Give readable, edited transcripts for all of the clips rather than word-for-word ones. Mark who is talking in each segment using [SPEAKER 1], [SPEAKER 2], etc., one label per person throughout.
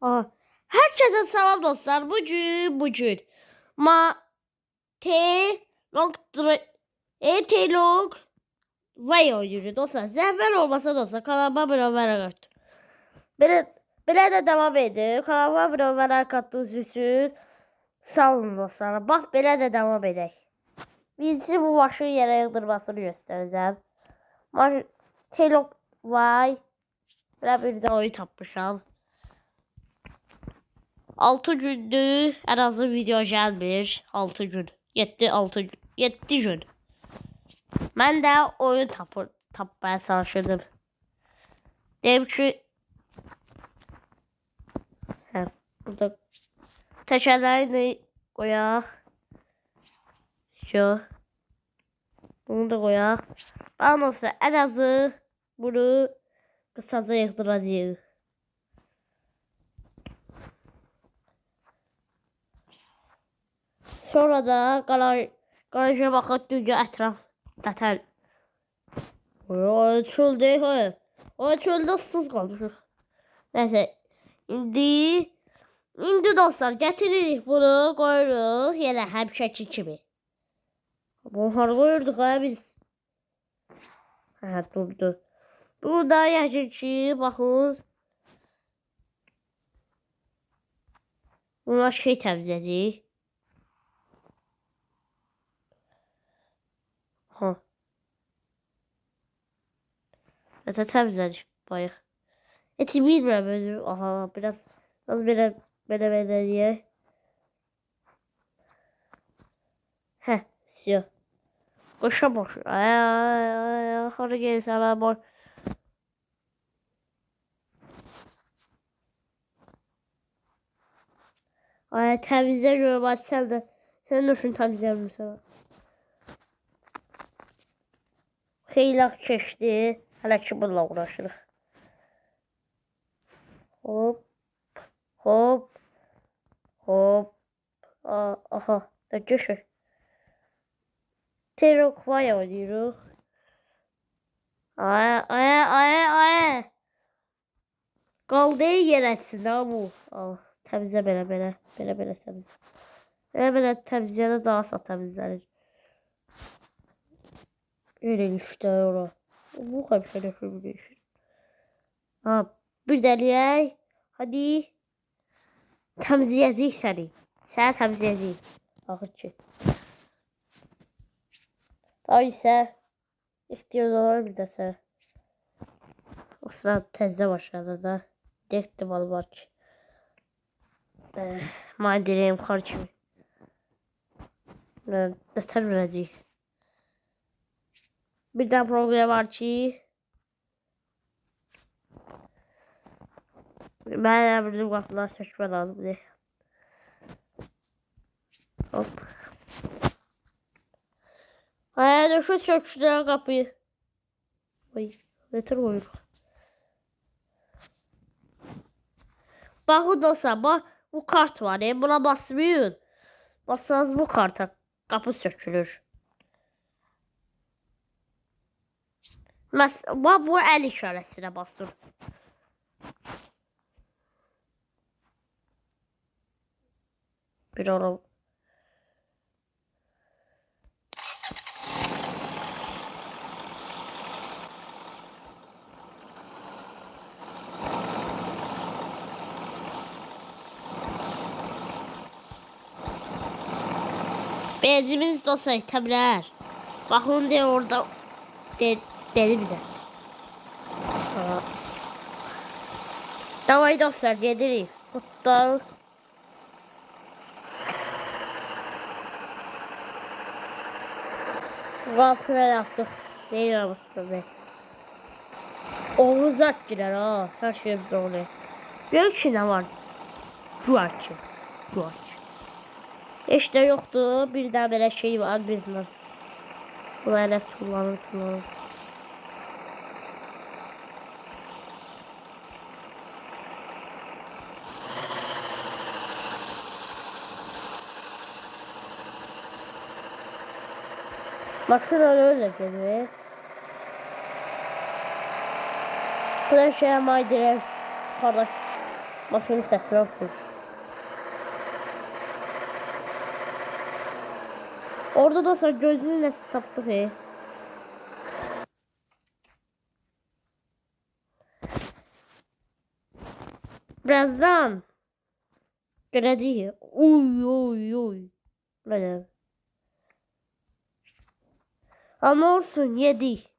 [SPEAKER 1] Aha. Herkese selam dostlar. Bugün ma t long t long vay oynuyor dostlar. Zəhmət olmasa dostlar kanalıma abunə olmayı Belə də devam edin. Kanalıma abunə olmayı qatdığınız üçün sağ olun dostlar. Bax belə də devam edək. Birincisi bu maşın yerə yığdırmasını göstərəcəm. T-Log vay. Belə bir də oyun tapmışam. 6 gündür en azı video gelmir. 6 gün. 7 gün. Ben de oyun tapmaya çalışırdım. Dedim ki burada tekerlerini koyak. Bunu da koyak. Ben olsa en azı bunu kısaca yıktıracağım. Sonra da garaja bakıp dünya etraf zaten o çölde ıssız kalmışıq. Neyse indi dostlar getiririk bunu koyuruq yenə həmişəki kimi. Bunu hara koyurduq ha biz? Hə durdu. Burada yəqin ki baxın. Bunlar şey təmizləyəcək. Ha. Zaten temizledik bayıq. Eti bilmirəm özüm. Aha biraz belə diye. Heh, siyah. Boşa boş. Ay, hara gelirsən ben boş. Ay, təmizlə görüm, sən də. Sən də üçün təmizləmirsən. Xeyli keçdi. Hələ ki bununla uğraşırıq. Hop. Aha. Da göşür. T-Log vay oynayırıq. Ay. Qaldı yer etsin ha bu. Təmizlə belə təmizlə. Belə təmizləyəndə daha sağ təmizlənir. Öyle işte ora. Bu kadar şey yapabiliyorsun. Ha, bir deliyey. Hadi. Temizleyecek seni. Seni temizleyecek. Ahır ki. Daha ise ihtiyacı olan bir de sen. O sıra tezde başladı da. Dektival var ki. Madireyim kar kimi. Nətər verəcək. Bir daha problem var ki. Ben bizim kapılar sökme lazım diye. Hop. Hayır şu söküştüren kapıyı. Ay yeter koyuyor. Bakın dostlar bu kart var. Buna basmayın. Bassanız bu karta kapı sökülür. Mesela bu el işaretine basın. Bir ara. Benzimiz dostlar itəblər. Baxın deyə orada dedi bizə. Davay dostlar gedirik. Hatta Qalsın açıq. Neyir arabasın biz. Oğuz at girer ha. Her şeyimiz oluyor. Görün ki ne var. Cuarçı. İşte yoktu. Bir daha böyle şey var. Bilmem. Böyle kullanır. Baksana öyle dedi. Bu da şey My Dress kardeş. Maşının səsini oxuyur. Orada dostlar gözünü nəsə tapdıq. Birazdan görəcəyik. Uy. Böyle. Ama olsun yedik.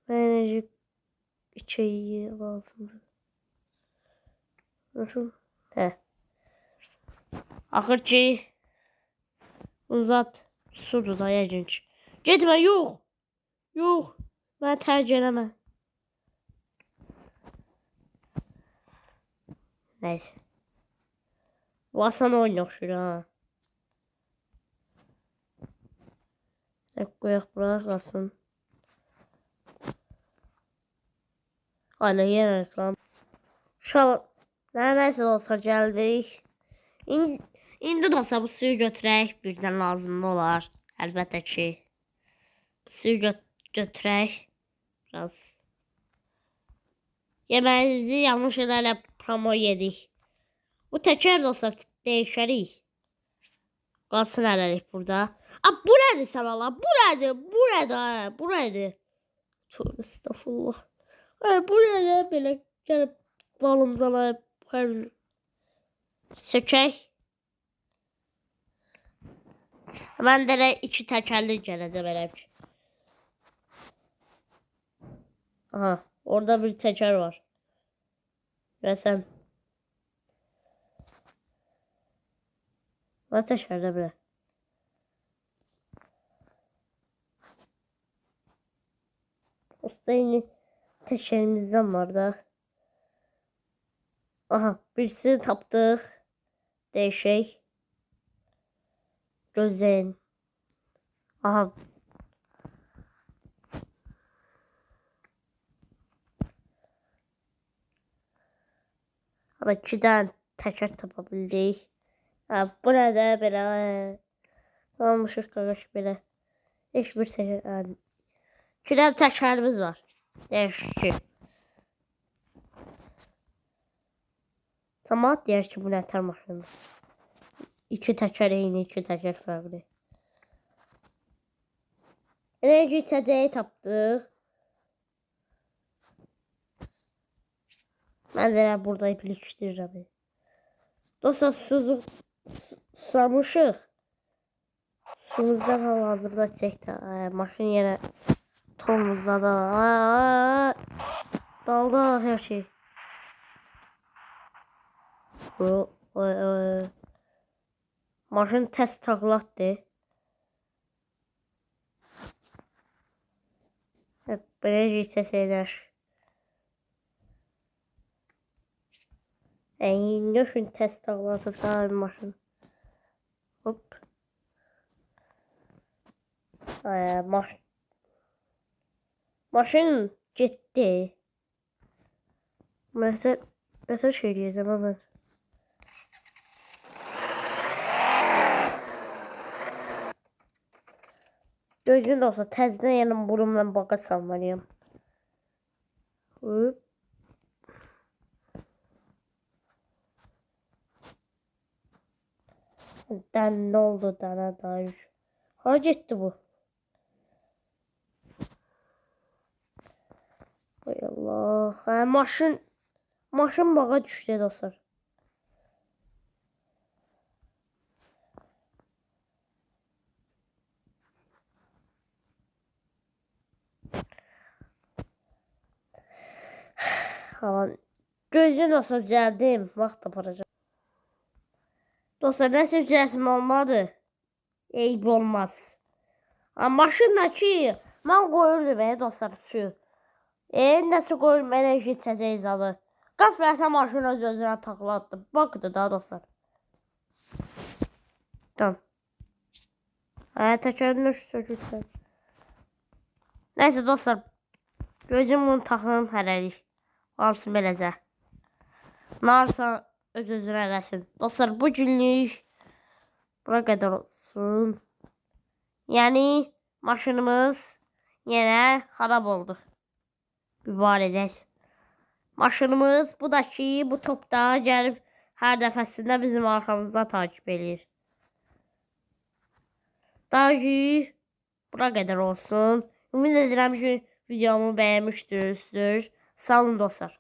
[SPEAKER 1] Enerji içeriği lazım. Nasıl? He. Axır ki uzat sudur da yəqin. Getmə, yox. Yox. Mən tərk eləmə. Neyse. Bu asan oyun oxşur ha. Qoyaq bura qalsın. Aynen yenə reklam. Uşaq nəysə olsa gəldik. İndi dostlar bu suyu götürək. Birdən lazım olar. Əlbəttə ki. Suyu götürək. Biraz. Yeməyimizi yanlış elə promo yedik. Bu təkər dostlar dəyişərik. Qalsın hələlik burada. Bu nədir sən Allah? Bu nədir? Tövbe estağfurullah. Bu nədir? Belə gəlib dalımcalayıb hər sökək. Mən də 2 təkərli gələcəm elə ki. Aha, orada bir təkər var. Və sən və təkərdə belə. Usta yine təkərimizdən var da. Aha, birisini tapdıq. Değişək. Gözləyin. Aha. Ama 2 dənə təkər tapa bildik. Bu nədir belə? Almışıq qaqaş belə. Heç bir təkər. 2 dənə təkərimiz var. Değişik. Cəmaət deyir ki, bu nətər maşındır. 2 təkər eyni, 2 təkər fərqli. Enerji içəcəyi tapdıq. Mən də burada iplik işləyirəm. Dostlar, susamışıq. Suyumuzdan hal-hazırda çəkdə. Maşın yenə tormuzda da. Dalda hər şey. Maşın test taklatdı. Böyle ses ne için test taklatır sana bir maşın. Hop. Maşın gitti. Mesela şey diyeceğim ama. Gözün olsa təzdən yanım burumla baqa salmalıyım. Hop. Ne oldu dana dair? Hara getdi bu? Hay Allah. Maşın bağa düşdü dostlar. Gözün olsa düzəldim. Vaxt aparacağım. Dostlar, nəsə düzəlsim olmadı. Eyb olmaz. Maşınla ki, mən qoyurdum dostlar suyu. Nəsə qoyurum enerji içəcəyi zalı. Qəflətə maşın öz-özünə taxlatdım. Bakdı da dostlar. Tamam. Təkərini sökürsən. Nəysə dostlar. Gözüm bunu taxım hələlik. Qalsın beləcə. Narsa öz-özünə eləsin. Dostlar, bu günlük bura qədər olsun. Yəni maşınımız yenə xarab oldu. Mübarək. maşınımız. Bu da ki, bu topda gəlib hər dəfəsində bizim arxamızda takip edir. Daha ki, bura qədər olsun. Ümid edirəm ki, videomu bəyənmişsinizdir. Sağ olun dostlar.